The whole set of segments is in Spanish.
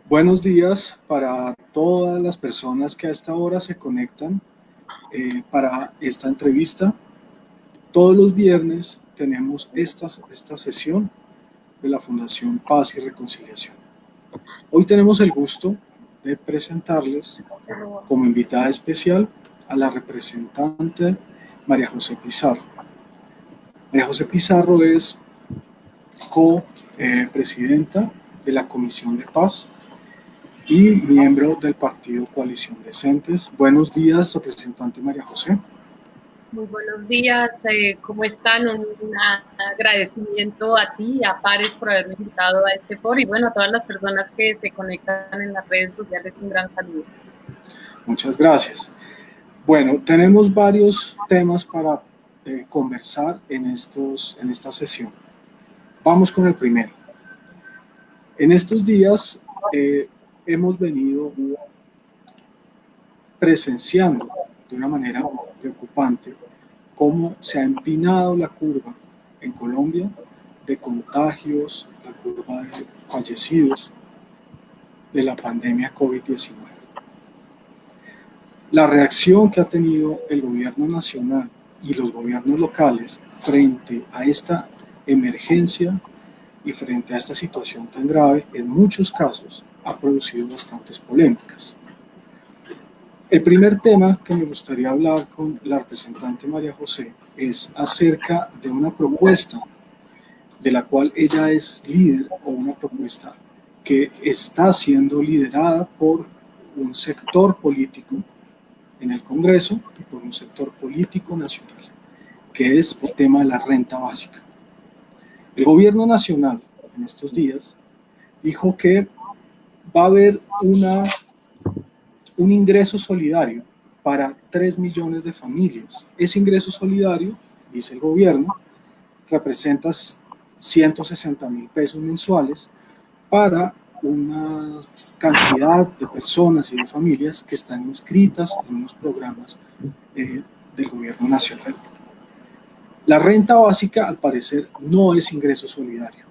Buenos días para todas las personas que a esta hora se conectan para esta entrevista. Todos los viernes tenemos esta sesión de la Fundación Paz y Reconciliación. Hoy tenemos el gusto de presentarles como invitada especial a la representante María José Pizarro. María José Pizarro es co-presidenta de la Comisión de Paz y miembro del partido Coalición Decentes. Buenos días, representante María José. Muy buenos días, ¿cómo están? Un agradecimiento a ti y a Pares por haberme invitado a este foro y bueno, a todas las personas que se conectan en las redes sociales, un gran saludo. Muchas gracias. Bueno, tenemos varios temas para conversar en esta sesión. Vamos con el primero. En estos días hemos venido presenciando de una manera preocupante cómo se ha empinado la curva en Colombia de contagios, la curva de fallecidos de la pandemia COVID-19. La reacción que ha tenido el gobierno nacional y los gobiernos locales frente a esta emergencia y frente a esta situación tan grave, en muchos casos ha producido bastantes polémicas. El primer tema que me gustaría hablar con la representante María José es acerca de una propuesta de la cual ella es líder, o una propuesta que está siendo liderada por un sector político en el Congreso y por un sector político nacional, que es el tema de la renta básica. El gobierno nacional en estos días dijo que va a haber un ingreso solidario para 3 millones de familias. Ese ingreso solidario, dice el gobierno, representa 160.000 pesos mensuales para una cantidad de personas y de familias que están inscritas en unos programas del gobierno nacional. La renta básica, al parecer, no es ingreso solidario,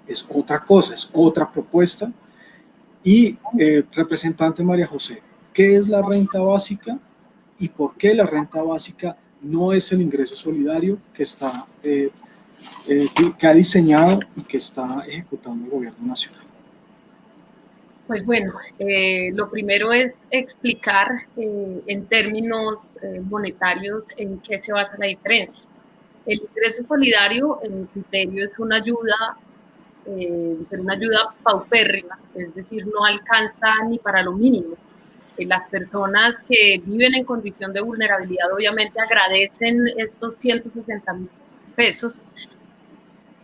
es otra cosa, es otra propuesta. Y representante María José, ¿qué es la renta básica y por qué la renta básica no es el ingreso solidario que ha diseñado y que está ejecutando el gobierno nacional? Pues bueno, lo primero es explicar en términos monetarios en qué se basa la diferencia. El ingreso solidario, en mi criterio, es una ayuda, pero una ayuda paupérrima, es decir, no alcanza ni para lo mínimo. Las personas que viven en condición de vulnerabilidad obviamente agradecen estos 160.000 pesos,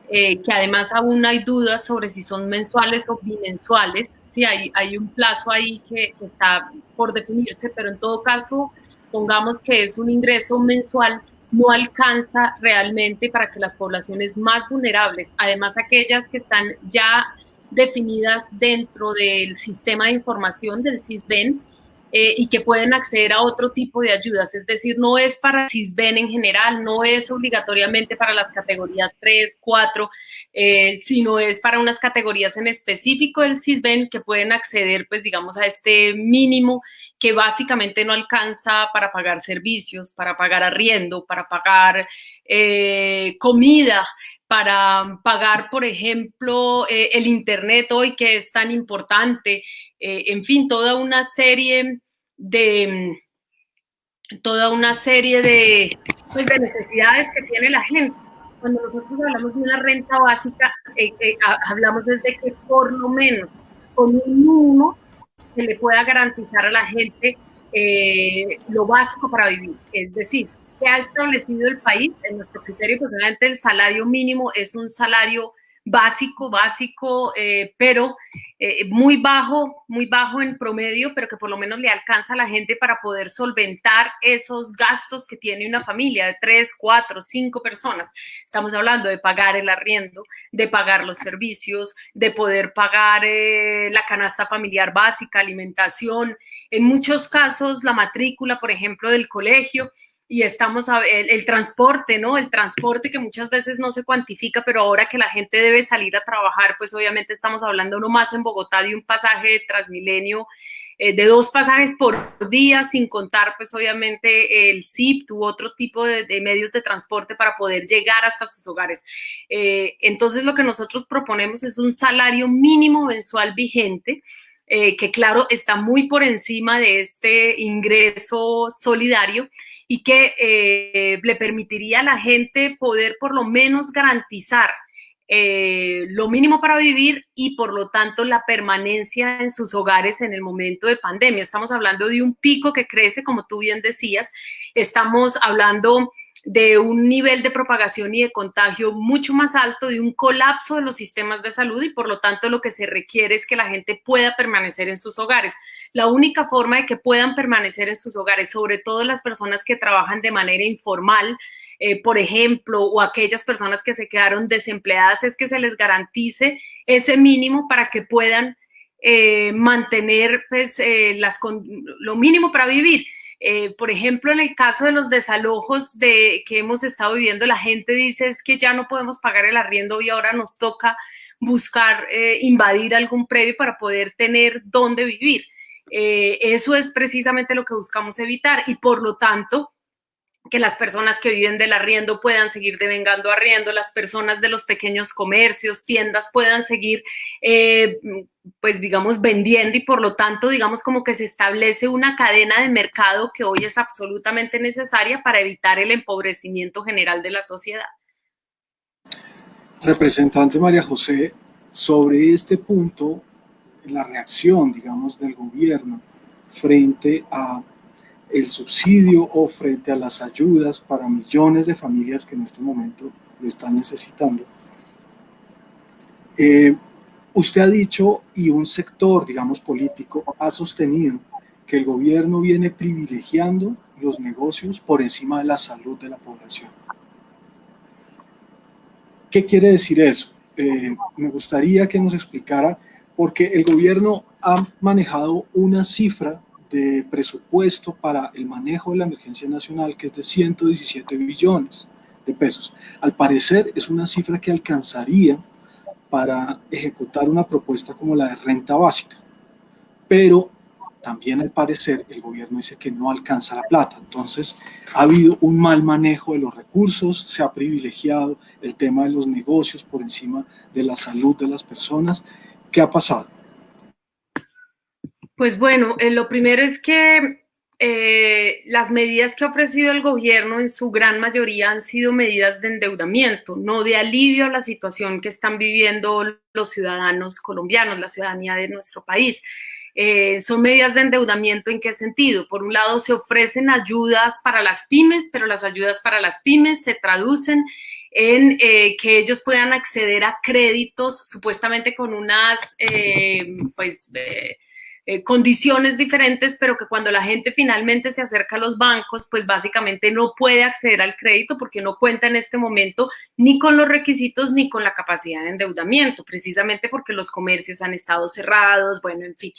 que además aún hay dudas sobre si son mensuales o bimensuales. Sí, hay un plazo ahí que está por definirse, pero en todo caso, pongamos que es un ingreso mensual, no alcanza realmente para que las poblaciones más vulnerables, además aquellas que están ya definidas dentro del sistema de información del SISBEN, y que pueden acceder a otro tipo de ayudas, es decir, no es para SISBEN en general, no es obligatoriamente para las categorías 3, 4, sino es para unas categorías en específico del SISBEN que pueden acceder, pues digamos, a este mínimo que básicamente no alcanza para pagar servicios, para pagar arriendo, para pagar comida, para pagar, por ejemplo, el Internet hoy que es tan importante, en fin, pues, de necesidades que tiene la gente. Cuando nosotros hablamos de una renta básica, hablamos desde que por lo menos con un mínimo se le pueda garantizar a la gente lo básico para vivir. Es decir, que ha establecido el país, en nuestro criterio, pues obviamente el salario mínimo es un salario básico, pero muy bajo en promedio, pero que por lo menos le alcanza a la gente para poder solventar esos gastos que tiene una familia de 3, 4, 5 personas. Estamos hablando de pagar el arriendo, de pagar los servicios, de poder pagar la canasta familiar básica, alimentación, en muchos casos la matrícula, por ejemplo, del colegio. y estamos el transporte, ¿no? El transporte que muchas veces no se cuantifica, pero ahora que la gente debe salir a trabajar, pues obviamente estamos hablando no más en Bogotá de un pasaje de Transmilenio, de 2 pasajes por día, sin contar pues obviamente el SIP u otro tipo de medios de transporte para poder llegar hasta sus hogares. Entonces lo que nosotros proponemos es un salario mínimo mensual vigente, que claro está muy por encima de este ingreso solidario y que le permitiría a la gente poder por lo menos garantizar lo mínimo para vivir y por lo tanto la permanencia en sus hogares en el momento de pandemia. Estamos hablando de un pico que crece, como tú bien decías, estamos hablando de un nivel de propagación y de contagio mucho más alto, de un colapso de los sistemas de salud y por lo tanto lo que se requiere es que la gente pueda permanecer en sus hogares. La única forma de que puedan permanecer en sus hogares, sobre todo las personas que trabajan de manera informal, por ejemplo, o aquellas personas que se quedaron desempleadas, es que se les garantice ese mínimo para que puedan mantener pues, lo mínimo para vivir. Por ejemplo, en el caso de los desalojos que hemos estado viviendo, la gente dice es que ya no podemos pagar el arriendo y ahora nos toca buscar invadir algún predio para poder tener dónde vivir. Eso es precisamente lo que buscamos evitar y por lo tanto que las personas que viven del arriendo puedan seguir devengando arriendo, las personas de los pequeños comercios, tiendas puedan seguir, pues digamos, vendiendo y por lo tanto, digamos, como que se establece una cadena de mercado que hoy es absolutamente necesaria para evitar el empobrecimiento general de la sociedad. Representante María José, sobre este punto, la reacción, digamos, del gobierno frente a el subsidio o frente a las ayudas para millones de familias que en este momento lo están necesitando. Usted ha dicho, y un sector, digamos, político, ha sostenido que el gobierno viene privilegiando los negocios por encima de la salud de la población. ¿Qué quiere decir eso? Me gustaría que nos explicara, porque el gobierno ha manejado una cifra de presupuesto para el manejo de la emergencia nacional que es de 117 billones de pesos. Al parecer es una cifra que alcanzaría para ejecutar una propuesta como la de renta básica, pero también al parecer el gobierno dice que no alcanza la plata. Entonces ha habido un mal manejo de los recursos, se ha privilegiado el tema de los negocios por encima de la salud de las personas. ¿Qué ha pasado? Pues bueno, lo primero es que las medidas que ha ofrecido el gobierno en su gran mayoría han sido medidas de endeudamiento, no de alivio a la situación que están viviendo los ciudadanos colombianos, la ciudadanía de nuestro país. Son medidas de endeudamiento. ¿En qué sentido? Por un lado, se ofrecen ayudas para las pymes, pero las ayudas para las pymes se traducen en que ellos puedan acceder a créditos supuestamente con unas, condiciones diferentes, pero que cuando la gente finalmente se acerca a los bancos, pues básicamente no puede acceder al crédito porque no cuenta en este momento ni con los requisitos ni con la capacidad de endeudamiento, precisamente porque los comercios han estado cerrados, bueno, en fin.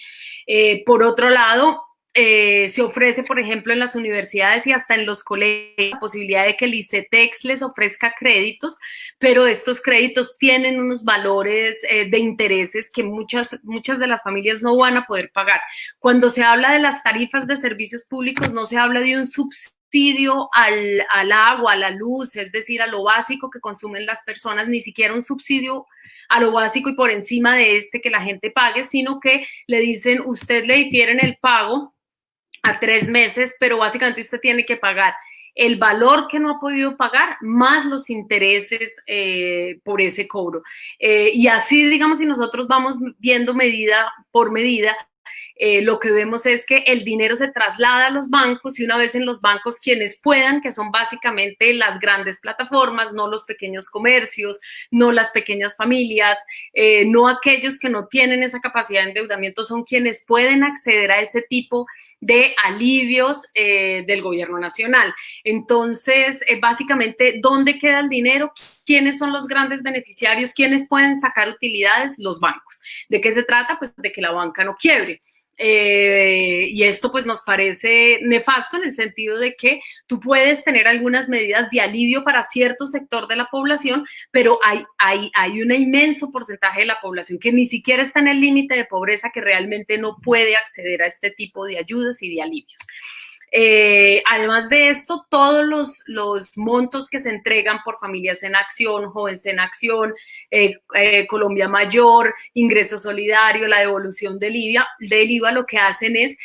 Por otro lado, se ofrece, por ejemplo, en las universidades y hasta en los colegios la posibilidad de que el ICETEX les ofrezca créditos, pero estos créditos tienen unos valores de intereses que muchas de las familias no van a poder pagar. Cuando se habla de las tarifas de servicios públicos, no se habla de un subsidio al agua, a la luz, es decir, a lo básico que consumen las personas, ni siquiera un subsidio a lo básico y por encima de que la gente pague, sino que le dicen, usted le difieren el pago a 3 meses, pero básicamente usted tiene que pagar el valor que no ha podido pagar más los intereses por ese cobro. Y así, digamos, si nosotros vamos viendo medida por medida, lo que vemos es que el dinero se traslada a los bancos y una vez en los bancos quienes puedan, que son básicamente las grandes plataformas, no los pequeños comercios, no las pequeñas familias, no aquellos que no tienen esa capacidad de endeudamiento, son quienes pueden acceder a ese tipo de alivios del gobierno nacional. Entonces, básicamente, ¿dónde queda el dinero? ¿Quiénes son los grandes beneficiarios? ¿Quiénes pueden sacar utilidades? Los bancos. ¿De qué se trata? Pues de que la banca no quiebre. Y esto pues nos parece nefasto en el sentido de que tú puedes tener algunas medidas de alivio para cierto sector de la población, pero hay un inmenso porcentaje de la población que ni siquiera está en el límite de pobreza, que realmente no puede acceder a este tipo de ayudas y de alivios. Además de esto, todos los montos que se entregan por Familias en Acción, Jóvenes en Acción, Colombia Mayor, Ingreso Solidario, la devolución del IVA, lo que hacen es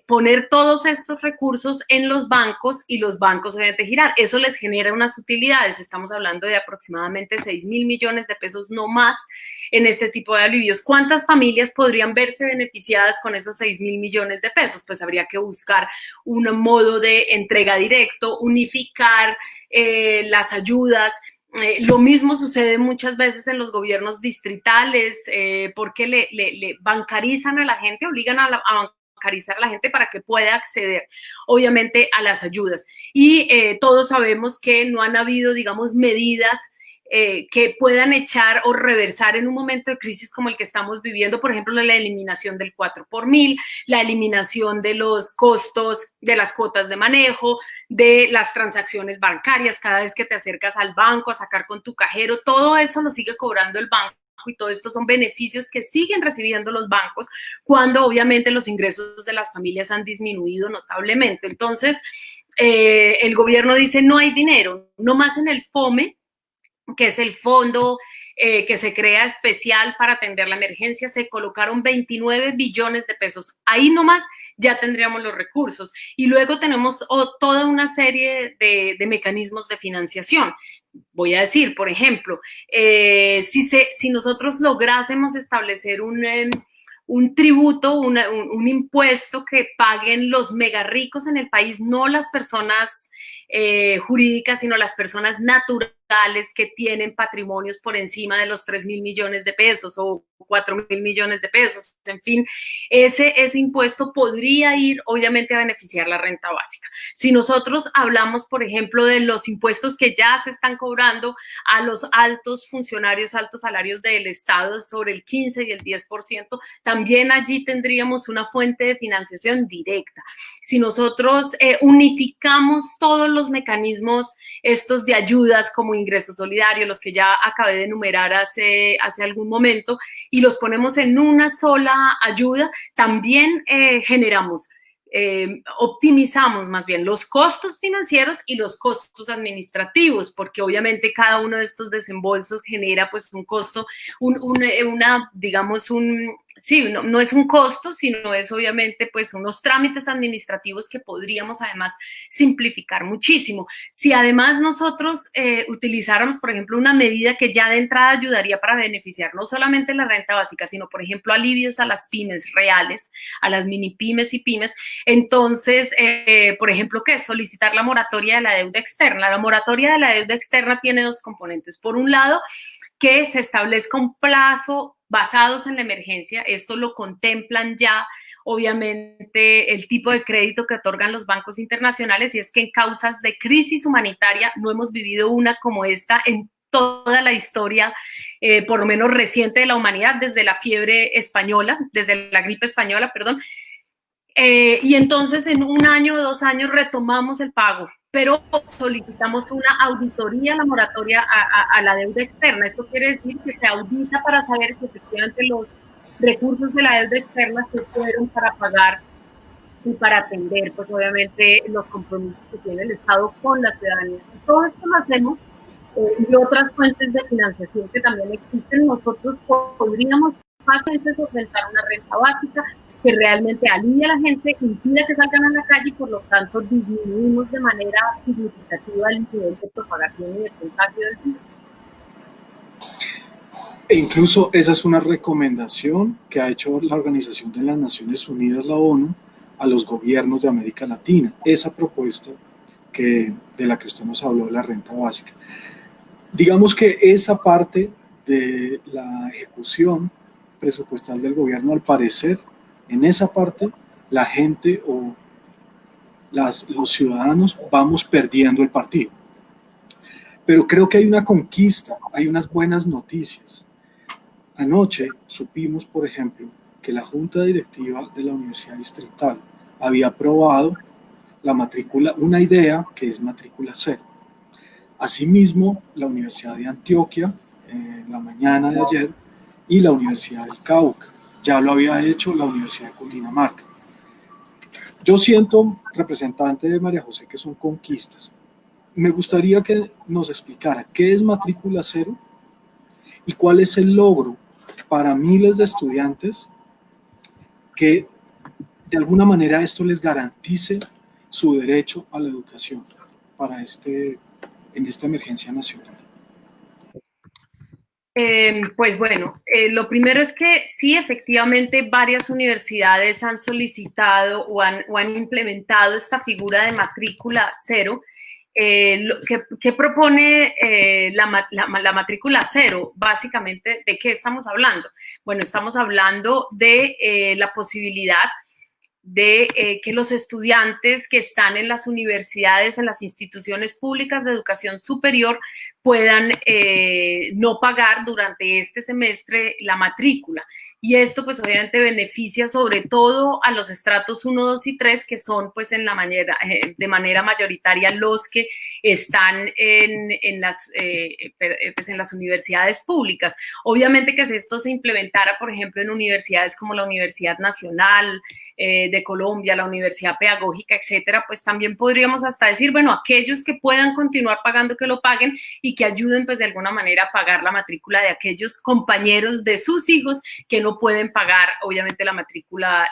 poner todos estos recursos en los bancos y los bancos obviamente girar. Eso les genera unas utilidades. Estamos hablando de aproximadamente 6.000 millones de pesos, no más, en este tipo de alivios. ¿Cuántas familias podrían verse beneficiadas con esos 6.000 millones de pesos? Pues habría que buscar un modo de entrega directo, unificar las ayudas. Lo mismo sucede muchas veces en los gobiernos distritales, porque le bancarizan a la gente, obligan a bancarizar a la gente para que pueda acceder, obviamente, a las ayudas. Y todos sabemos que no han habido, digamos, medidas que puedan echar o reversar en un momento de crisis como el que estamos viviendo, por ejemplo, la eliminación del 4 por mil, la eliminación de los costos de las cuotas de manejo, de las transacciones bancarias, cada vez que te acercas al banco a sacar con tu cajero, todo eso lo sigue cobrando el banco. Y todo esto son beneficios que siguen recibiendo los bancos cuando obviamente los ingresos de las familias han disminuido notablemente. Entonces, el gobierno dice no hay dinero, no más en el FOME, que es el fondo que se crea especial para atender la emergencia, se colocaron 29 billones de pesos. Ahí nomás ya tendríamos los recursos. Y luego tenemos toda una serie de mecanismos de financiación. Voy a decir, por ejemplo, si nosotros lográsemos establecer un tributo, un impuesto que paguen los mega ricos en el país, no las personas jurídicas, sino las personas naturales que tienen patrimonios por encima de los 3.000 millones de pesos o 4.000 millones de pesos. En fin, ese impuesto podría ir obviamente a beneficiar la renta básica. Si nosotros hablamos, por ejemplo, de los impuestos que ya se están cobrando a los altos funcionarios, altos salarios del Estado, sobre el 15 y el 10%, también allí tendríamos una fuente de financiación directa. Si nosotros unificamos todos los mecanismos estos de ayudas como ingreso solidario, los que ya acabé de enumerar hace algún momento, y los ponemos en una sola ayuda, también generamos, optimizamos más bien los costos financieros y los costos administrativos, porque obviamente cada uno de estos desembolsos genera pues un costo, sí, no es un costo, sino es obviamente pues unos trámites administrativos que podríamos además simplificar muchísimo. Si además nosotros utilizáramos, por ejemplo, una medida que ya de entrada ayudaría para beneficiar no solamente la renta básica, sino, por ejemplo, alivios a las pymes reales, a las mini pymes y pymes, entonces, por ejemplo, ¿qué es? Solicitar la moratoria de la deuda externa. La moratoria de la deuda externa tiene dos componentes. Por un lado, que se establezca un plazo basados en la emergencia. Esto lo contemplan ya, obviamente, el tipo de crédito que otorgan los bancos internacionales, y es que en causas de crisis humanitaria no hemos vivido una como esta en toda la historia, por lo menos reciente de la humanidad, desde la fiebre española, desde la gripe española, perdón. Y entonces en 1 año o 2 años retomamos el pago, pero solicitamos una auditoría, la moratoria a la deuda externa. Esto quiere decir que se audita para saber si efectivamente los recursos de la deuda externa se fueron para pagar y para atender, pues obviamente, los compromisos que tiene el Estado con la ciudadanía. Todo esto lo hacemos y otras fuentes de financiación que también existen. Nosotros podríamos fácilmente solventar una renta básica que realmente alivia a la gente, impida que salgan a la calle y por lo tanto disminuimos de manera significativa el nivel de propagación y de contagio del virus. E incluso esa es una recomendación que ha hecho la Organización de las Naciones Unidas, la ONU, a los gobiernos de América Latina. Esa propuesta de la que usted nos habló, la renta básica. Digamos que esa parte de la ejecución presupuestal del gobierno, al parecer, en esa parte, la gente o los ciudadanos vamos perdiendo el partido. Pero creo que hay una conquista, hay unas buenas noticias. Anoche supimos, por ejemplo, que la Junta Directiva de la Universidad Distrital había aprobado la matrícula, una idea que es matrícula cero. Asimismo, la Universidad de Antioquia, en la mañana de ayer, y la Universidad del Cauca. Ya lo había hecho la Universidad de Cundinamarca. Yo siento, representante de María José, que son conquistas. Me gustaría que nos explicara qué es matrícula cero y cuál es el logro para miles de estudiantes que de alguna manera esto les garantice su derecho a la educación para en esta emergencia nacional. Pues bueno, lo primero es que sí, efectivamente, varias universidades han solicitado o han implementado esta figura de matrícula cero. ¿Qué propone la matrícula cero? Básicamente, ¿de qué estamos hablando? Bueno, estamos hablando de la posibilidad de que los estudiantes que están en las universidades, en las instituciones públicas de educación superior, puedan no pagar durante este semestre la matrícula. Y esto pues obviamente beneficia sobre todo a los estratos 1, 2 y 3, que son pues de manera mayoritaria los que están en las universidades públicas. Obviamente que si esto se implementara, por ejemplo, en universidades como la Universidad Nacional de Colombia, la Universidad Pedagógica, etcétera, pues también podríamos hasta decir, bueno, aquellos que puedan continuar pagando, que lo paguen y que ayuden pues de alguna manera a pagar la matrícula de aquellos compañeros de sus hijos que no pueden pagar obviamente la matrícula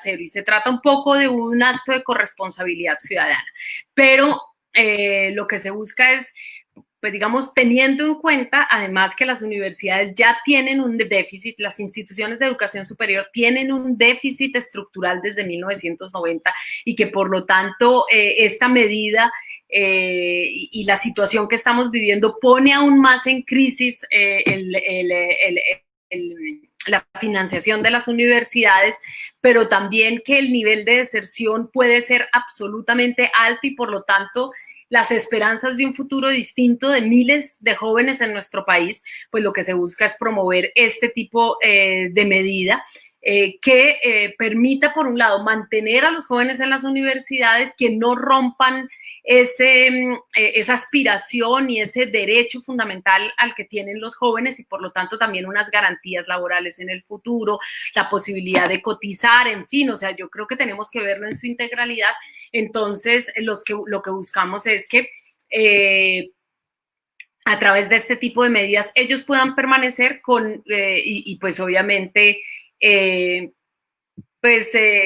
cero. Y se trata un poco de un acto de corresponsabilidad ciudadana. Pero lo que se busca es, pues digamos, teniendo en cuenta además que las universidades ya tienen un déficit, las instituciones de educación superior tienen un déficit estructural desde 1990 y que por lo tanto esta medida y la situación que estamos viviendo pone aún más en crisis la financiación de las universidades, pero también que el nivel de deserción puede ser absolutamente alto y por lo tanto las esperanzas de un futuro distinto de miles de jóvenes en nuestro país, pues lo que se busca es promover este tipo de medida que permita, por un lado, mantener a los jóvenes en las universidades, que no rompan esa aspiración y ese derecho fundamental al que tienen los jóvenes y por lo tanto también unas garantías laborales en el futuro, la posibilidad de cotizar, en fin, o sea, yo creo que tenemos que verlo en su integralidad. Entonces, lo que buscamos es que a través de este tipo de medidas ellos puedan permanecer y pues obviamente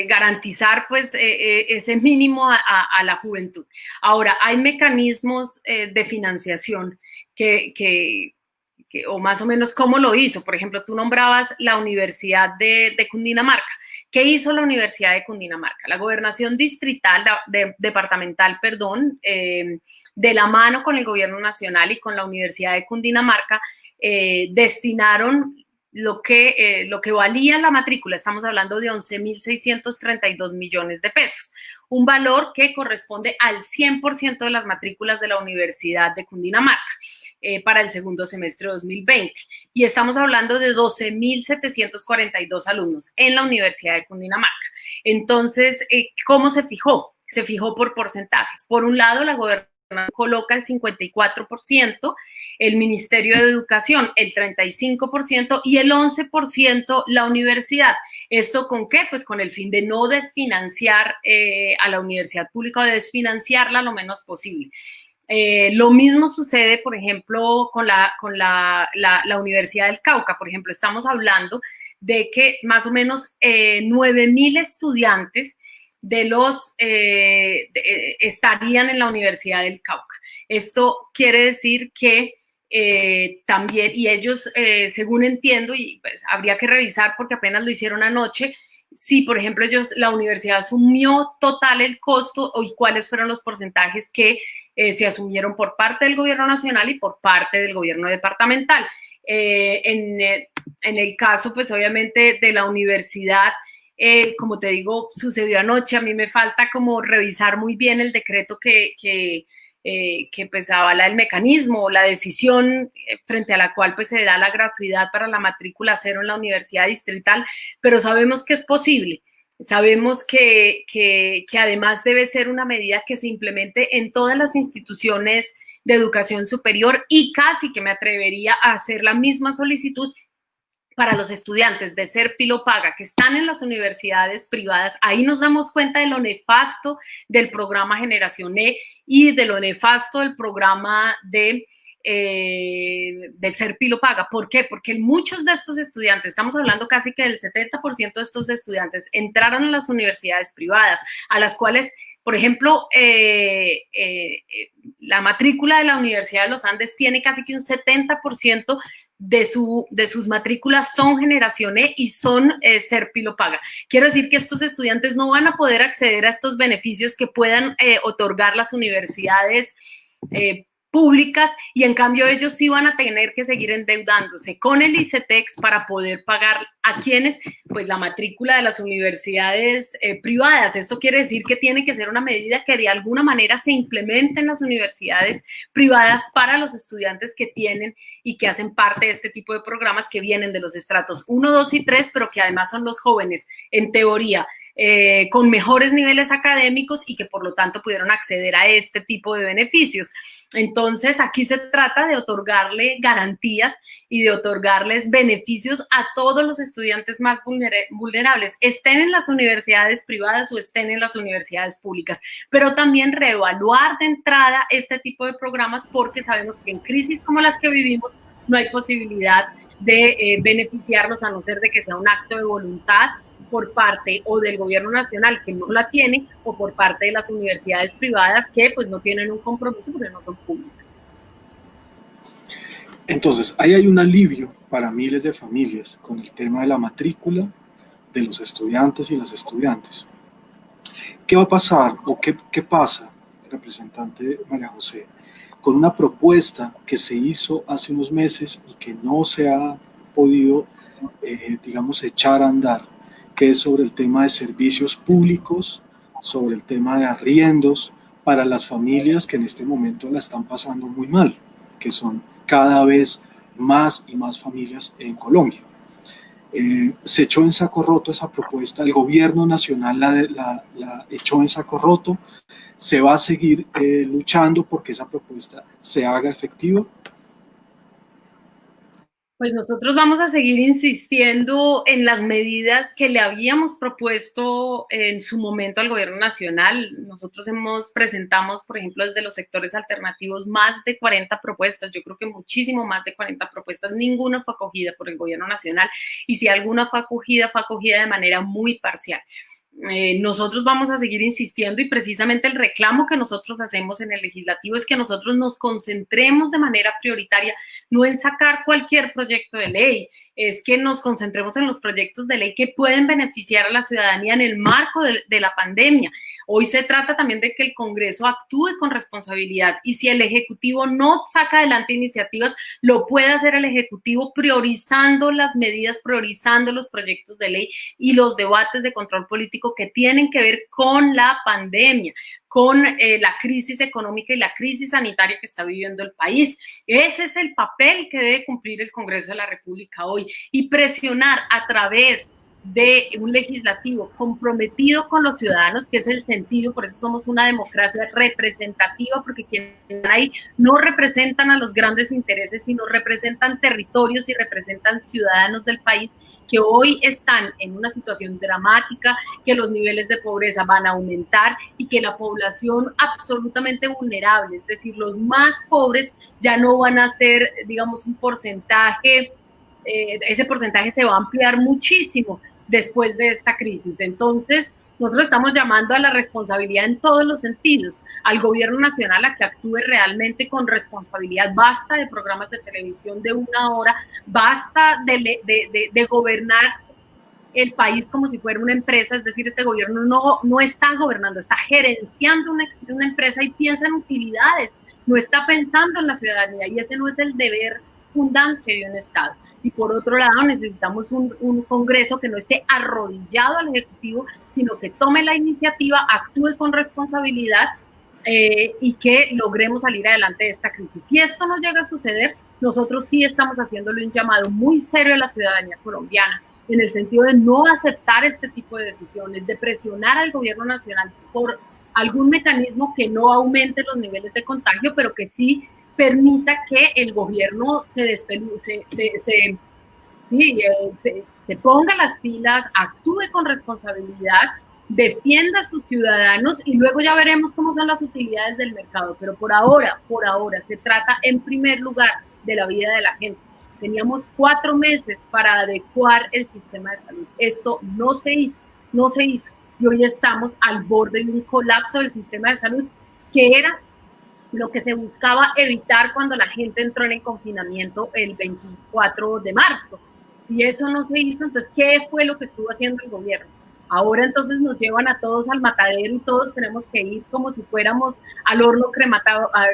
garantizar pues ese mínimo a la juventud. Ahora, hay mecanismos de financiación o más o menos cómo lo hizo. Por ejemplo, tú nombrabas la Universidad de Cundinamarca. ¿Qué hizo la Universidad de Cundinamarca? La gobernación departamental, de la mano con el gobierno nacional y con la Universidad de Cundinamarca, destinaron lo que valía la matrícula. Estamos hablando de 11.632 millones de pesos, un valor que corresponde al 100% de las matrículas de la Universidad de Cundinamarca para el segundo semestre de 2020. Y estamos hablando de 12.742 alumnos en la Universidad de Cundinamarca. Entonces, ¿cómo se fijó? Se fijó por porcentajes. Por un lado, la gobernación coloca el 54%, el Ministerio de Educación el 35% y el 11% la universidad. ¿Esto con qué? Pues con el fin de no desfinanciar a la universidad pública o de desfinanciarla lo menos posible. Lo mismo sucede, por ejemplo, con la Universidad del Cauca. Por ejemplo, estamos hablando de que más o menos 9.000 estudiantes estarían en la Universidad del Cauca. Esto quiere decir que también, y ellos, según entiendo, y pues habría que revisar porque apenas lo hicieron anoche, si, por ejemplo, la universidad asumió total el costo y cuáles fueron los porcentajes que se asumieron por parte del gobierno nacional y por parte del gobierno departamental. En el caso, pues obviamente, de la universidad, como te digo, sucedió anoche. A mí me falta como revisar muy bien el decreto que que pues avala el mecanismo, la decisión frente a la cual pues se da la gratuidad para la matrícula cero en la universidad distrital, pero sabemos que es posible. Sabemos que además debe ser una medida que se implemente en todas las instituciones de educación superior y casi que me atrevería a hacer la misma solicitud para los estudiantes de ser Pilopaga que están en las universidades privadas. Ahí nos damos cuenta de lo nefasto del programa Generación E y de lo nefasto del programa del ser Pilopaga. ¿Por qué? Porque muchos de estos estudiantes, estamos hablando casi que del 70% de estos estudiantes, entraron a las universidades privadas, a las cuales, por ejemplo, la matrícula de la Universidad de los Andes tiene casi que un 70% de sus matrículas son Generación E y son ser Pilopaga. Quiero decir que estos estudiantes no van a poder acceder a estos beneficios que puedan otorgar las universidades públicas, y en cambio ellos sí van a tener que seguir endeudándose con el ICETEX para poder pagar a quienes, pues la matrícula de las universidades privadas. Esto quiere decir que tiene que ser una medida que de alguna manera se implemente en las universidades privadas para los estudiantes que tienen y que hacen parte de este tipo de programas que vienen de los estratos 1, 2 y 3, pero que además son los jóvenes, en teoría, con mejores niveles académicos y que por lo tanto pudieron acceder a este tipo de beneficios. Entonces aquí se trata de otorgarle garantías y de otorgarles beneficios a todos los estudiantes más vulnerables, estén en las universidades privadas o estén en las universidades públicas, pero también reevaluar de entrada este tipo de programas, porque sabemos que en crisis como las que vivimos no hay posibilidad de beneficiarlos, a no ser de que sea un acto de voluntad por parte o del gobierno nacional, que no la tiene, o por parte de las universidades privadas que pues no tienen un compromiso porque no son públicas. Entonces, ahí hay un alivio para miles de familias con el tema de la matrícula de los estudiantes y las estudiantes. ¿Qué va a pasar o qué pasa, representante María José, con una propuesta que se hizo hace unos meses y que no se ha podido, digamos, echar a andar, que es sobre el tema de servicios públicos, sobre el tema de arriendos para las familias que en este momento la están pasando muy mal, que son cada vez más y más familias en Colombia? Se echó en saco roto esa propuesta, el gobierno nacional la echó en saco roto. ¿Se va a seguir luchando porque esa propuesta se haga efectiva? Pues nosotros vamos a seguir insistiendo en las medidas que le habíamos propuesto en su momento al gobierno nacional. Nosotros presentamos, por ejemplo, desde los sectores alternativos, más de 40 propuestas, yo creo que muchísimo más de 40 propuestas, ninguna fue acogida por el gobierno nacional, y si alguna fue acogida de manera muy parcial. Nosotros vamos a seguir insistiendo, y precisamente el reclamo que nosotros hacemos en el legislativo es que nosotros nos concentremos de manera prioritaria no en sacar cualquier proyecto de ley, es que nos concentremos en los proyectos de ley que pueden beneficiar a la ciudadanía en el marco de la pandemia. Hoy se trata también de que el Congreso actúe con responsabilidad, y si el Ejecutivo no saca adelante iniciativas, lo puede hacer el Ejecutivo priorizando las medidas, priorizando los proyectos de ley y los debates de control político que tienen que ver con la pandemia, con la crisis económica y la crisis sanitaria que está viviendo el país. Ese es el papel que debe cumplir el Congreso de la República hoy, y presionar a través de un legislativo comprometido con los ciudadanos, que es el sentido, por eso somos una democracia representativa, porque quienes están ahí no representan a los grandes intereses, sino representan territorios y representan ciudadanos del país que hoy están en una situación dramática, que los niveles de pobreza van a aumentar y que la población absolutamente vulnerable, es decir, los más pobres, ya no van a ser, digamos, un porcentaje, ese porcentaje se va a ampliar muchísimo después de esta crisis. Entonces, nosotros estamos llamando a la responsabilidad en todos los sentidos, al gobierno nacional a que actúe realmente con responsabilidad. Basta de programas de televisión de una hora, basta de gobernar el país como si fuera una empresa, es decir, este gobierno no está gobernando, está gerenciando una empresa y piensa en utilidades, no está pensando en la ciudadanía, y ese no es el deber fundante de un Estado. Y por otro lado, necesitamos un Congreso que no esté arrodillado al Ejecutivo, sino que tome la iniciativa, actúe con responsabilidad y que logremos salir adelante de esta crisis. Si esto no llega a suceder, nosotros sí estamos haciéndole un llamado muy serio a la ciudadanía colombiana, en el sentido de no aceptar este tipo de decisiones, de presionar al gobierno nacional por algún mecanismo que no aumente los niveles de contagio, pero que sí permita que el gobierno se ponga las pilas, actúe con responsabilidad, defienda a sus ciudadanos y luego ya veremos cómo son las utilidades del mercado. Pero por ahora, se trata en primer lugar de la vida de la gente. Teníamos 4 meses para adecuar el sistema de salud. Esto no se hizo. Y hoy estamos al borde de un colapso del sistema de salud, que era lo que se buscaba evitar cuando la gente entró en el confinamiento el 24 de marzo. Si eso no se hizo, entonces, ¿qué fue lo que estuvo haciendo el gobierno? Ahora entonces nos llevan a todos al matadero y todos tenemos que ir como si fuéramos al horno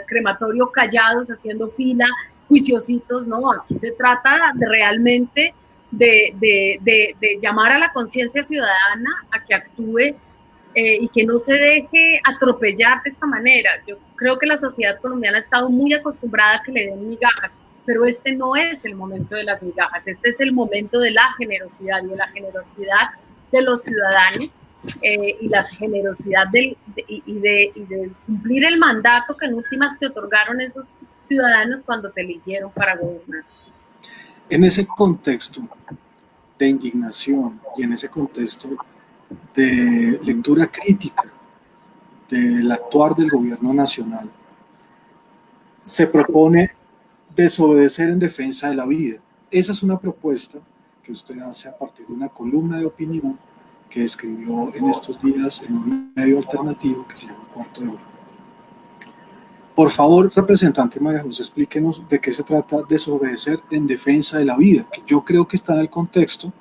crematorio callados, haciendo fila, juiciositos. No, aquí se trata de realmente de llamar a la conciencia ciudadana a que actúe y que no se deje atropellar de esta manera. Yo creo que la sociedad colombiana ha estado muy acostumbrada a que le den migajas, pero este no es el momento de las migajas, este es el momento de la generosidad y de la generosidad de los ciudadanos y la generosidad de cumplir el mandato que en últimas te otorgaron esos ciudadanos cuando te eligieron para gobernar. En ese contexto de indignación y en ese contexto de lectura crítica del actuar del gobierno nacional, se propone desobedecer en defensa de la vida. Esa es una propuesta que usted hace a partir de una columna de opinión que escribió en estos días en un medio alternativo que se llama Cuarto de Hora. Por favor, representante María José, explíquenos de qué se trata desobedecer en defensa de la vida, que yo creo que está en el contexto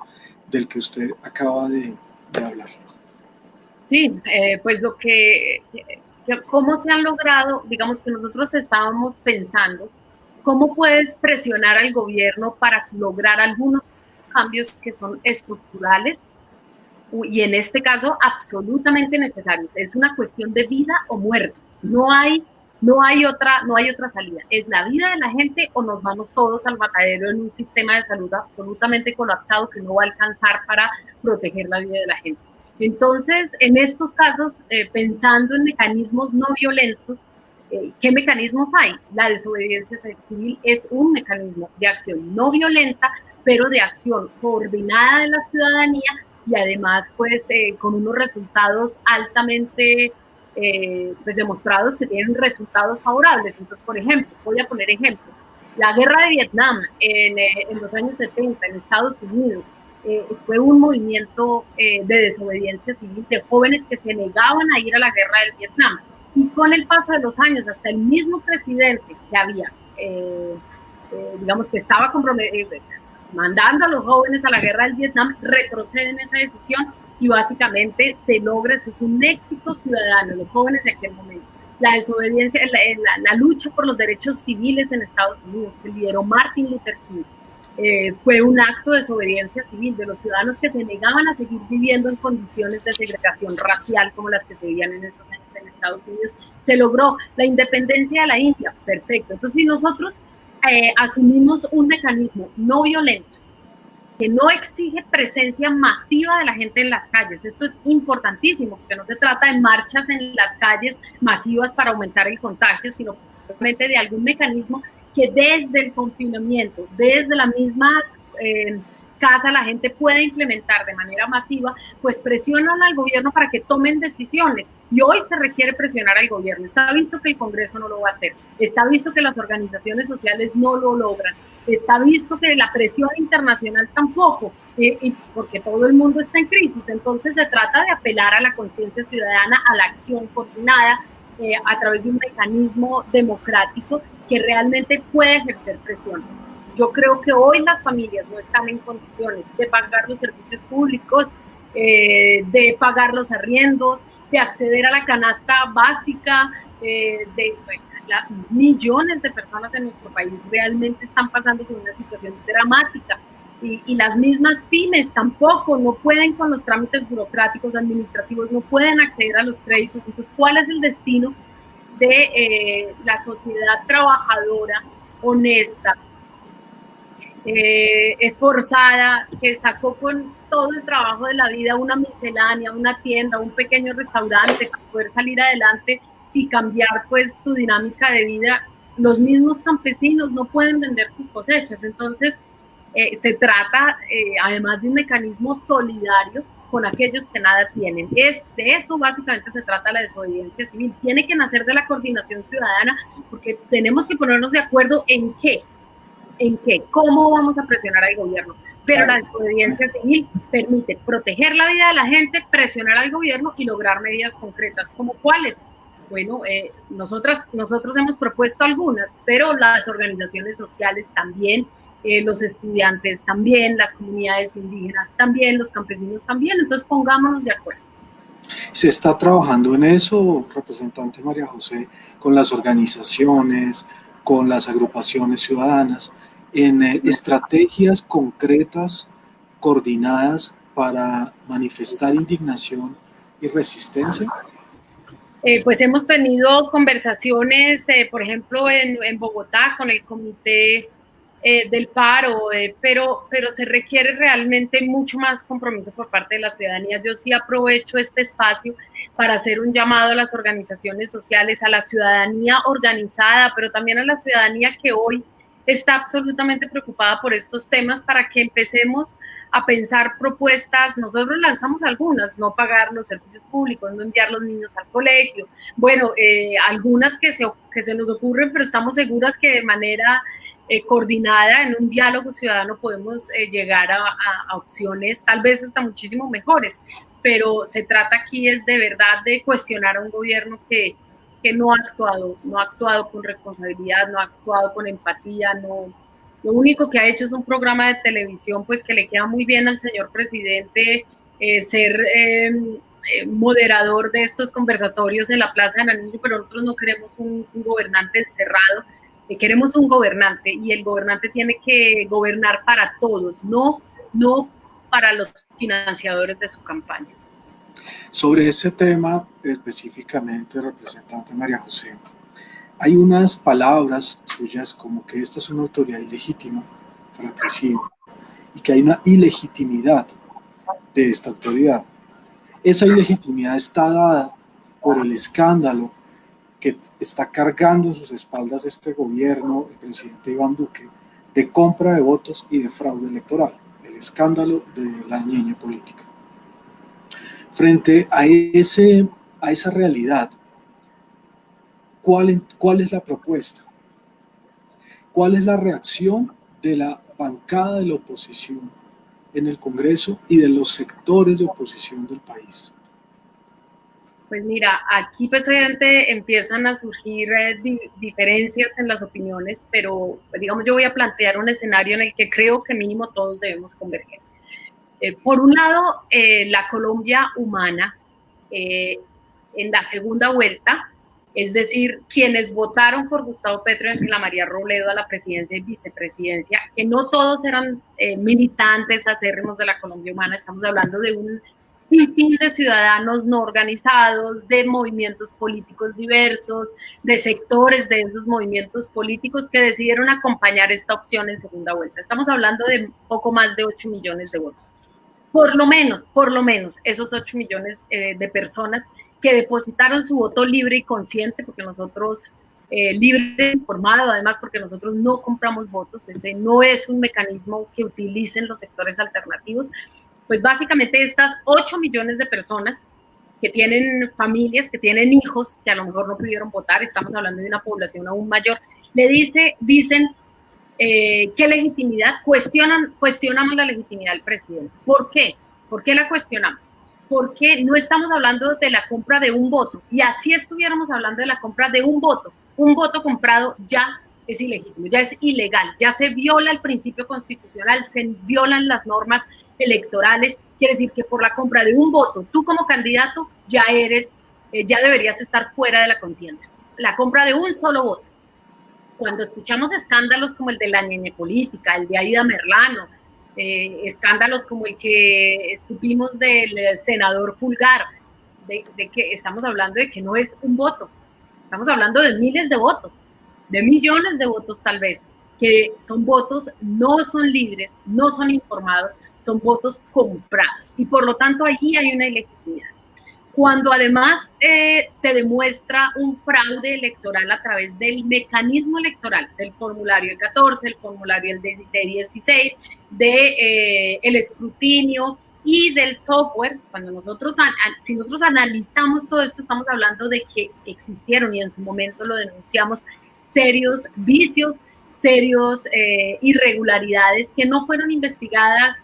del que usted acaba de hablar. Sí, pues cómo se han logrado, digamos que nosotros estábamos pensando, cómo puedes presionar al gobierno para lograr algunos cambios que son estructurales y en este caso absolutamente necesarios. Es una cuestión de vida o muerte. No hay otra salida. Es la vida de la gente o nos vamos todos al matadero en un sistema de salud absolutamente colapsado que no va a alcanzar para proteger la vida de la gente. Entonces, en estos casos, pensando en mecanismos no violentos, ¿qué mecanismos hay? La desobediencia civil es un mecanismo de acción no violenta, pero de acción coordinada de la ciudadanía y además pues con unos resultados altamente pues demostrados que tienen resultados favorables. Entonces, por ejemplo, voy a poner ejemplos. La guerra de Vietnam en los años 70 en Estados Unidos fue un movimiento de desobediencia civil de jóvenes que se negaban a ir a la guerra del Vietnam. Y con el paso de los años, hasta el mismo presidente que había, digamos que estaba mandando a los jóvenes a la guerra del Vietnam, retrocede en esa decisión y básicamente se logra, eso es un éxito ciudadano, los jóvenes de aquel momento. La desobediencia, la lucha por los derechos civiles en Estados Unidos, que lideró Martin Luther King, fue un acto de desobediencia civil de los ciudadanos que se negaban a seguir viviendo en condiciones de segregación racial como las que se vivían en esos años en Estados Unidos. Se logró la independencia de la India, perfecto. Entonces, si nosotros asumimos un mecanismo no violento que no exige presencia masiva de la gente en las calles, esto es importantísimo, porque no se trata de marchas en las calles masivas para aumentar el contagio, sino realmente de algún mecanismo que desde el confinamiento, desde las mismas casas, la gente pueda implementar de manera masiva, pues presionan al gobierno para que tomen decisiones. Y hoy se requiere presionar al gobierno. Está visto que el Congreso no lo va a hacer. Está visto que las organizaciones sociales no lo logran. Está visto que la presión internacional tampoco, porque todo el mundo está en crisis. Entonces se trata de apelar a la conciencia ciudadana, a la acción coordinada, a través de un mecanismo democrático que realmente puede ejercer presión. Yo creo que hoy las familias no están en condiciones de pagar los servicios públicos, de pagar los arriendos, de acceder a la canasta básica, millones de personas en nuestro país realmente están pasando por una situación dramática y las mismas pymes tampoco no pueden con los trámites burocráticos administrativos, no pueden acceder a los créditos. Entonces, ¿cuál es el destino de la sociedad trabajadora, honesta, esforzada, que sacó con todo el trabajo de la vida una miscelánea, una tienda, un pequeño restaurante, para poder salir adelante y cambiar pues su dinámica de vida. Los mismos campesinos no pueden vender sus cosechas, entonces se trata además de un mecanismo solidario con aquellos que nada tienen. De eso básicamente se trata la desobediencia civil. Tiene que nacer de la coordinación ciudadana, porque tenemos que ponernos de acuerdo en qué, cómo vamos a presionar al gobierno. Pero la desobediencia civil permite proteger la vida de la gente, presionar al gobierno y lograr medidas concretas. ¿Como cuáles? Bueno, nosotros hemos propuesto algunas, pero las organizaciones sociales también, los estudiantes también, las comunidades indígenas también, los campesinos también. Entonces pongámonos de acuerdo. ¿Se está trabajando en eso, representante María José, con las organizaciones, con las agrupaciones ciudadanas, en estrategias concretas, coordinadas para manifestar indignación y resistencia? Pues hemos tenido conversaciones, por ejemplo, en Bogotá con el comité del paro, pero se requiere realmente mucho más compromiso por parte de la ciudadanía. Yo sí aprovecho este espacio para hacer un llamado a las organizaciones sociales, a la ciudadanía organizada, pero también a la ciudadanía que hoy está absolutamente preocupada por estos temas, para que empecemos a pensar propuestas. Nosotros lanzamos algunas: no pagar los servicios públicos, no enviar los niños al colegio. Bueno, algunas que se nos ocurren, pero estamos seguras que de manera coordinada, en un diálogo ciudadano, podemos llegar a opciones tal vez hasta muchísimo mejores. Pero se trata aquí es de verdad de cuestionar a un gobierno que no ha actuado con responsabilidad, no ha actuado con empatía, no. Lo único que ha hecho es un programa de televisión, pues que le queda muy bien al señor presidente, ser moderador de estos conversatorios en la Plaza de Nariño, pero nosotros no queremos un gobernante encerrado, queremos un gobernante, y el gobernante tiene que gobernar para todos, no para los financiadores de su campaña. Sobre ese tema específicamente, representante María José, hay unas palabras suyas como que esta es una autoridad ilegítima, fratricida, y que hay una ilegitimidad de esta autoridad. Esa ilegitimidad está dada por el escándalo que está cargando en sus espaldas este gobierno, el presidente Iván Duque, de compra de votos y de fraude electoral, el escándalo de la ñeñe política. Frente a esa realidad, ¿cuál es la propuesta? ¿Cuál es la reacción de la bancada de la oposición en el Congreso y de los sectores de oposición del país? Pues mira, aquí pues obviamente empiezan a surgir diferencias en las opiniones, pero digamos yo voy a plantear un escenario en el que creo que mínimo todos debemos converger. Por un lado, la Colombia humana, en la segunda vuelta, es decir, quienes votaron por Gustavo Petro y Ángela María Robledo a la presidencia y vicepresidencia, que no todos eran militantes acérrimos de la Colombia humana. Estamos hablando de un sinfín de ciudadanos no organizados, de movimientos políticos diversos, de sectores de esos movimientos políticos que decidieron acompañar esta opción en segunda vuelta. Estamos hablando de poco más de 8 millones de votos. Por lo menos, esos 8 millones de personas que depositaron su voto libre y consciente, porque nosotros, libre e informado, además porque nosotros no compramos votos, este no es un mecanismo que utilicen los sectores alternativos. Pues básicamente estas 8 millones de personas que tienen familias, que tienen hijos, que a lo mejor no pudieron votar, estamos hablando de una población aún mayor, dicen ¿qué legitimidad? Cuestionamos la legitimidad del presidente. ¿Por qué? ¿Por qué la cuestionamos? Porque no estamos hablando de la compra de un voto, y así estuviéramos hablando de la compra de un voto comprado ya es ilegítimo, ya es ilegal, ya se viola el principio constitucional, se violan las normas electorales. Quiere decir que por la compra de un voto, tú como candidato ya deberías estar fuera de la contienda. La compra de un solo voto. Cuando escuchamos escándalos como el de la ñeñe política, el de Aida Merlano, escándalos como el que supimos del senador Pulgar, de que estamos hablando de que no es un voto, estamos hablando de miles de votos, de millones de votos tal vez, que son votos, no son libres, no son informados, son votos comprados. Y por lo tanto, allí hay una ilegitimidad. Cuando además se demuestra un fraude electoral a través del mecanismo electoral, del formulario 14, el formulario de 16, el escrutinio y del software, si nosotros analizamos todo esto, estamos hablando de que existieron, y en su momento lo denunciamos, serios vicios, serios irregularidades que no fueron investigadas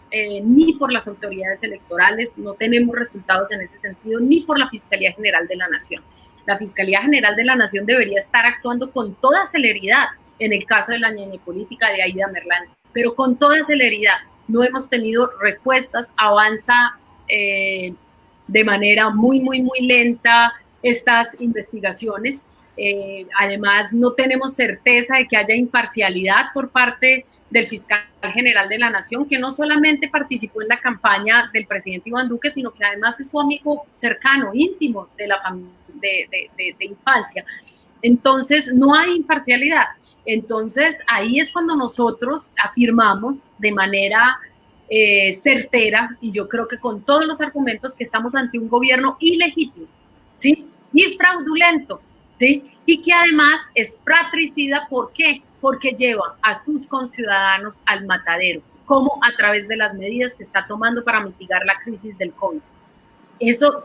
ni por las autoridades electorales, no tenemos resultados en ese sentido, ni por la Fiscalía General de la Nación. La Fiscalía General de la Nación debería estar actuando con toda celeridad en el caso de la política de Aida Merlán, pero con toda celeridad. No hemos tenido respuestas, avanza de manera muy lenta estas investigaciones. Además, no tenemos certeza de que haya imparcialidad por parte del fiscal general de la Nación, que no solamente participó en la campaña del presidente Iván Duque, sino que además es su amigo cercano, íntimo de la de infancia. Entonces, no hay imparcialidad. Entonces, ahí es cuando nosotros afirmamos de manera certera, y yo creo que con todos los argumentos, que estamos ante un gobierno ilegítimo, ¿sí? Y fraudulento, ¿sí? Y que además es fratricida. ¿Por qué? Porque lleva a sus conciudadanos al matadero, como a través de las medidas que está tomando para mitigar la crisis del COVID.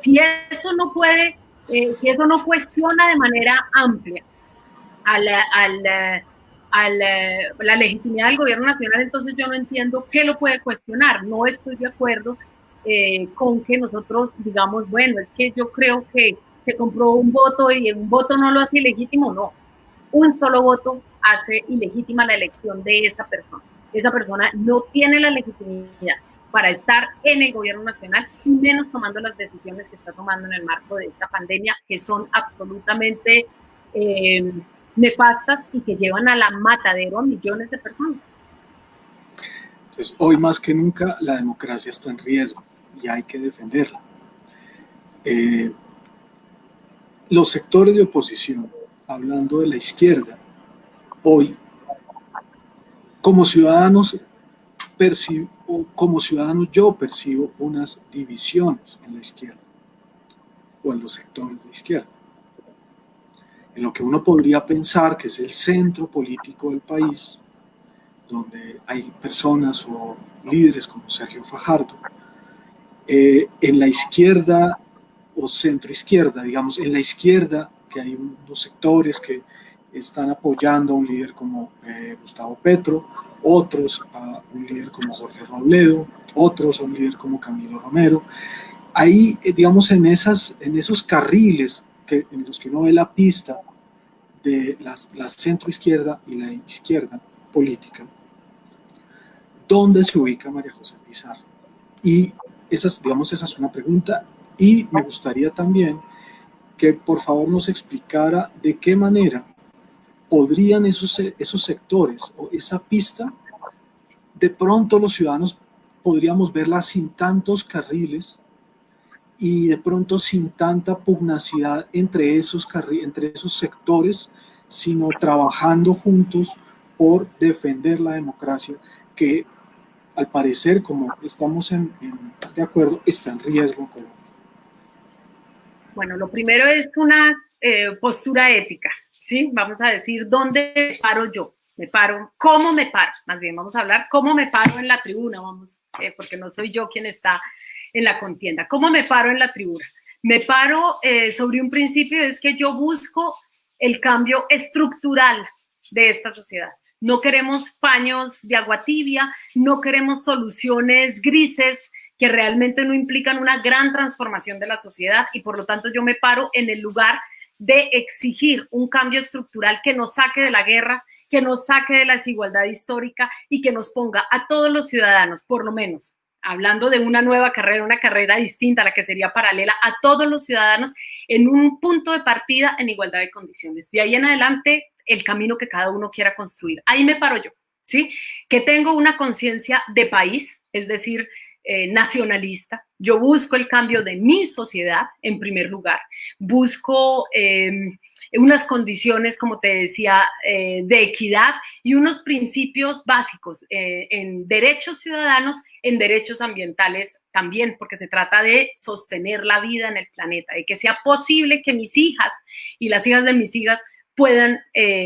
Si eso no cuestiona de manera amplia la legitimidad del gobierno nacional, entonces yo no entiendo qué lo puede cuestionar. No estoy de acuerdo con que nosotros digamos, bueno, es que yo creo que se compró un voto y un voto no lo hace ilegítimo. No, un solo voto hace ilegítima la elección de esa persona. Esa persona no tiene la legitimidad para estar en el gobierno nacional, y menos tomando las decisiones que está tomando en el marco de esta pandemia, que son absolutamente nefastas y que llevan a la matadero a millones de personas. Entonces, hoy más que nunca la democracia está en riesgo y hay que defenderla. Los sectores de oposición, hablando de la izquierda, hoy, como ciudadanos yo percibo unas divisiones en la izquierda o en los sectores de izquierda, en lo que uno podría pensar que es el centro político del país, donde hay personas o líderes como Sergio Fajardo. En la izquierda o centro-izquierda, digamos, en la izquierda, que hay unos sectores que están apoyando a un líder como Gustavo Petro, otros a un líder como Jorge Robledo, otros a un líder como Camilo Romero. Ahí, digamos, en esos carriles en los que uno ve la pista de la centro-izquierda y la izquierda política, ¿dónde se ubica María José Pizarro? Y esa es una pregunta, y me gustaría también que por favor nos explicara de qué manera podrían esos sectores o esa pista, de pronto los ciudadanos podríamos verla sin tantos carriles y de pronto sin tanta pugnacidad entre esos sectores, sino trabajando juntos por defender la democracia, que al parecer, como estamos de acuerdo, está en riesgo en Colombia. Bueno, lo primero es una postura ética, ¿sí? Vamos a decir, ¿dónde me paro yo? Me paro, ¿cómo me paro? Más bien, vamos a hablar cómo me paro en la tribuna, porque no soy yo quien está en la contienda. ¿Cómo me paro en la tribuna? Me paro sobre un principio, es que yo busco el cambio estructural de esta sociedad. No queremos paños de agua tibia, no queremos soluciones grises que realmente no implican una gran transformación de la sociedad, y por lo tanto yo me paro en el lugar de exigir un cambio estructural que nos saque de la guerra, que nos saque de la desigualdad histórica y que nos ponga a todos los ciudadanos, por lo menos, hablando de una nueva carrera, una carrera distinta a la que sería paralela, a todos los ciudadanos en un punto de partida en igualdad de condiciones. De ahí en adelante, el camino que cada uno quiera construir. Ahí me paro yo, ¿sí? Que tengo una conciencia de país, es decir, nacionalista. Yo busco el cambio de mi sociedad en primer lugar. Busco unas condiciones, como te decía, de equidad y unos principios básicos en derechos ciudadanos, en derechos ambientales también, porque se trata de sostener la vida en el planeta, de que sea posible que mis hijas y las hijas de mis hijas puedan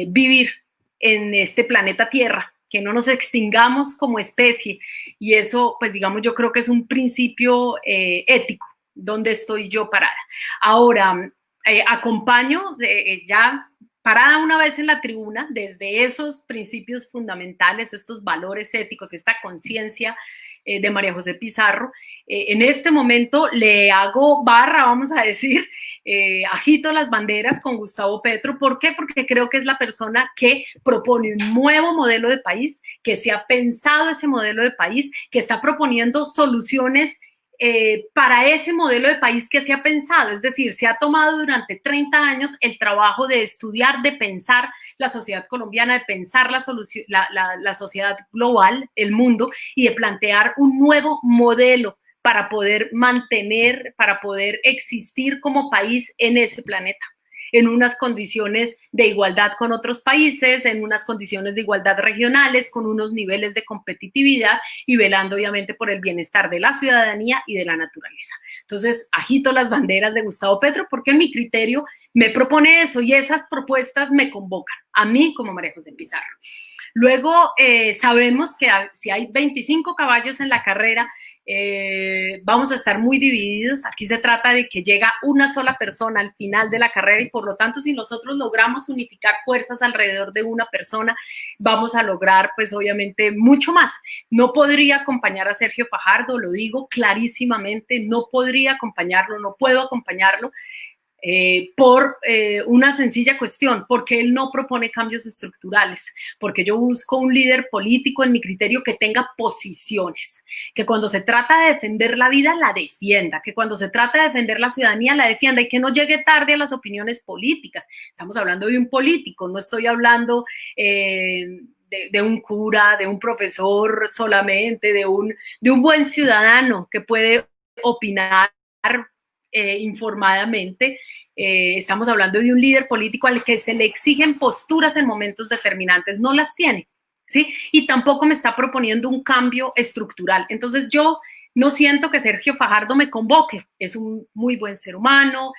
vivir en este planeta Tierra, que no nos extingamos como especie. Y eso, pues digamos, yo creo que es un principio ético, donde estoy yo parada. Ahora, acompaño ya parada una vez en la tribuna, desde esos principios fundamentales, estos valores éticos, esta conciencia de María José Pizarro. En este momento le hago barra, vamos a decir, agito las banderas con Gustavo Petro. ¿Por qué? Porque creo que es la persona que propone un nuevo modelo de país, que se ha pensado ese modelo de país, que está proponiendo soluciones para ese modelo de país que se ha pensado. Es decir, se ha tomado durante 30 años el trabajo de estudiar, de pensar la sociedad colombiana, de pensar la sociedad global, el mundo, y de plantear un nuevo modelo para poder mantener, para poder existir como país en ese planeta, en unas condiciones de igualdad con otros países, en unas condiciones de igualdad regionales, con unos niveles de competitividad y velando obviamente por el bienestar de la ciudadanía y de la naturaleza. Entonces, agito las banderas de Gustavo Petro porque en mi criterio me propone eso y esas propuestas me convocan a mí como María José Pizarro. Luego sabemos que si hay 25 caballos en la carrera, vamos a estar muy divididos. Aquí se trata de que llega una sola persona al final de la carrera y por lo tanto si nosotros logramos unificar fuerzas alrededor de una persona, vamos a lograr pues obviamente mucho más. No podría acompañar a Sergio Fajardo, lo digo clarísimamente, no podría acompañarlo, no puedo acompañarlo. Por una sencilla cuestión, porque él no propone cambios estructurales, porque yo busco un líder político en mi criterio que tenga posiciones, que cuando se trata de defender la vida la defienda, que cuando se trata de defender la ciudadanía la defienda y que no llegue tarde a las opiniones políticas. Estamos hablando de un político, no estoy hablando de un cura, de un profesor solamente, de un buen ciudadano que puede opinar informadamente. Estamos hablando de un líder político al que se le exigen posturas en momentos determinantes, no las tiene, ¿sí? Y tampoco me está proponiendo un cambio estructural. Entonces yo no siento que Sergio Fajardo me convoque, es un muy buen ser humano,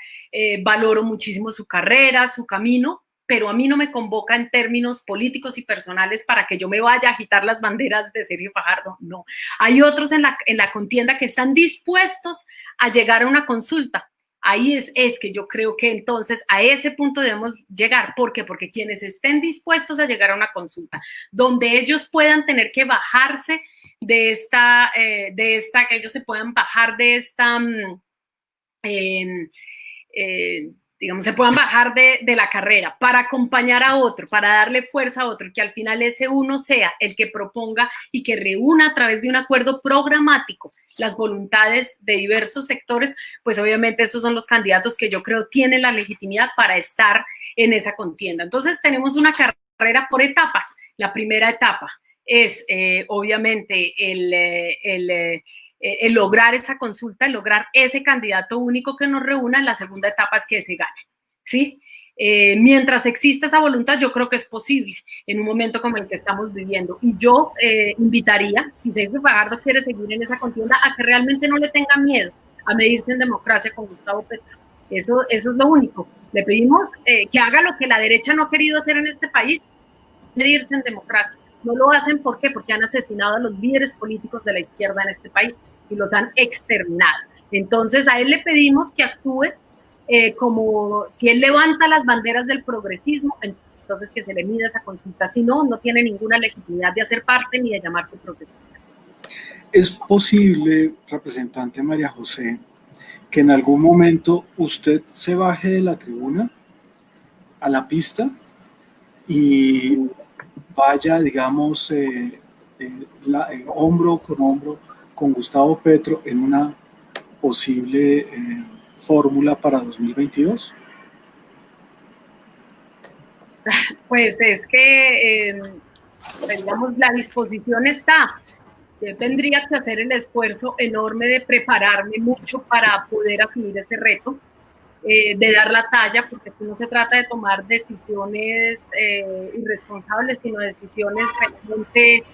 valoro muchísimo su carrera, su camino, pero a mí no me convoca en términos políticos y personales para que yo me vaya a agitar las banderas de Sergio Fajardo, no. Hay otros en la contienda que están dispuestos a llegar a una consulta. Ahí es que yo creo que entonces a ese punto debemos llegar. ¿Por qué? Porque quienes estén dispuestos a llegar a una consulta, donde ellos puedan tener que bajarse de esta, que ellos se puedan bajar de esta, digamos, se puedan bajar de la carrera para acompañar a otro, para darle fuerza a otro, que al final ese uno sea el que proponga y que reúna a través de un acuerdo programático las voluntades de diversos sectores, pues obviamente esos son los candidatos que yo creo tienen la legitimidad para estar en esa contienda. Entonces tenemos una carrera por etapas. La primera etapa es obviamente el lograr esa consulta, el lograr ese candidato único que nos reúna. La segunda etapa es que se gane, ¿sí? Mientras exista esa voluntad, yo creo que es posible en un momento como el que estamos viviendo. Y yo invitaría, si Sergio Fajardo quiere seguir en esa contienda, a que realmente no le tenga miedo a medirse en democracia con Gustavo Petro. Eso es lo único. Le pedimos que haga lo que la derecha no ha querido hacer en este país, medirse en democracia. No lo hacen, ¿por qué? Porque han asesinado a los líderes políticos de la izquierda en este país y los han exterminado. Entonces a él le pedimos que actúe como si él levanta las banderas del progresismo, entonces que se le mida esa consulta. Si no, no tiene ninguna legitimidad de hacer parte ni de llamarse progresista. ¿Es posible, representante María José, que en algún momento usted se baje de la tribuna a la pista y vaya, digamos, hombro con hombro con Gustavo Petro en una posible fórmula para 2022? Pues es que, digamos, la disposición está. Yo tendría que hacer el esfuerzo enorme de prepararme mucho para poder asumir ese reto. de dar la talla, porque aquí no se trata de tomar decisiones irresponsables, sino decisiones realmente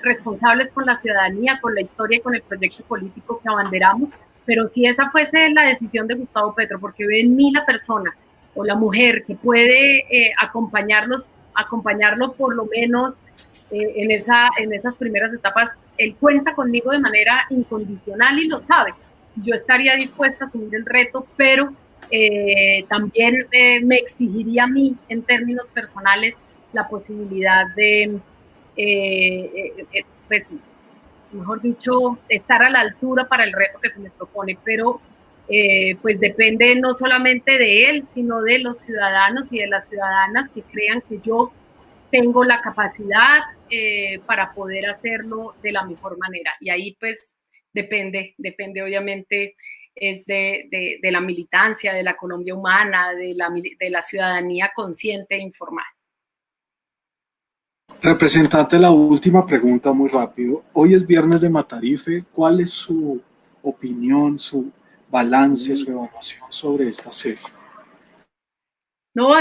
responsables con la ciudadanía, con la historia y con el proyecto político que abanderamos. Pero si esa fuese la decisión de Gustavo Petro, porque ve en mí la persona o la mujer que puede acompañarlo por lo menos en esas primeras etapas, él cuenta conmigo de manera incondicional y lo sabe. Yo estaría dispuesta a asumir el reto, pero también me exigiría a mí, en términos personales, la posibilidad de, pues, mejor dicho, estar a la altura para el reto que se me propone, pero pues depende no solamente de él, sino de los ciudadanos y de las ciudadanas que crean que yo tengo la capacidad para poder hacerlo de la mejor manera. Y ahí pues depende obviamente es de la militancia, de la Colombia humana, de la ciudadanía consciente e informada. Representante, la última pregunta muy rápido. Hoy es viernes de Matarife. ¿Cuál es su opinión, su balance, su evaluación sobre esta serie? No,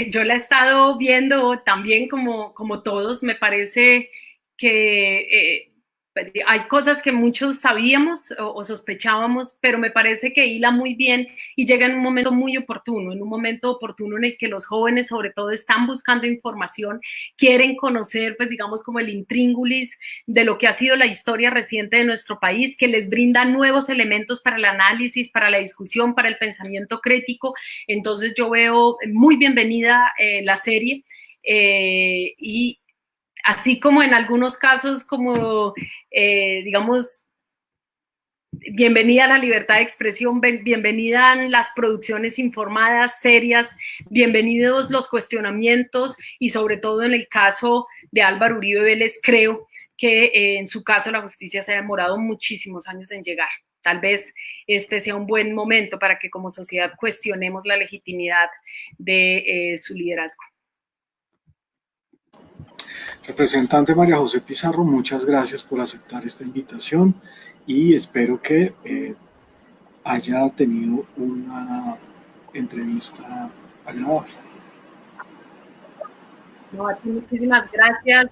yo la he estado viendo también como todos. Me parece que hay cosas que muchos sabíamos o sospechábamos, pero me parece que hila muy bien y llega en un momento muy oportuno, en el que los jóvenes sobre todo están buscando información, quieren conocer, pues digamos, como el intríngulis de lo que ha sido la historia reciente de nuestro país, que les brinda nuevos elementos para el análisis, para la discusión, para el pensamiento crítico. Entonces yo veo muy bienvenida la serie y así como en algunos casos como, digamos, bienvenida a la libertad de expresión, bienvenida las producciones informadas, serias, bienvenidos los cuestionamientos y sobre todo en el caso de Álvaro Uribe Vélez, creo que en su caso la justicia se ha demorado muchísimos años en llegar. Tal vez este sea un buen momento para que como sociedad cuestionemos la legitimidad de su liderazgo. Representante María José Pizarro, muchas gracias por aceptar esta invitación y espero que haya tenido una entrevista agradable. No, a ti muchísimas gracias.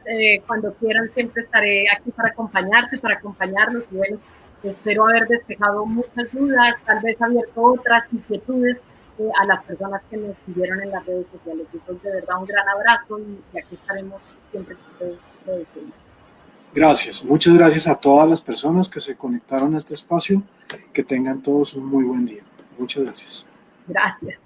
Cuando quieran siempre estaré aquí para acompañarte, para acompañarlos. Y bueno, espero haber despejado muchas dudas, tal vez abierto otras inquietudes a las personas que nos siguieron en las redes sociales. Entonces, de verdad, un gran abrazo y aquí estaremos siempre con ustedes. Gracias, muchas gracias a todas las personas que se conectaron a este espacio. Que tengan todos un muy buen día. Muchas gracias. Gracias.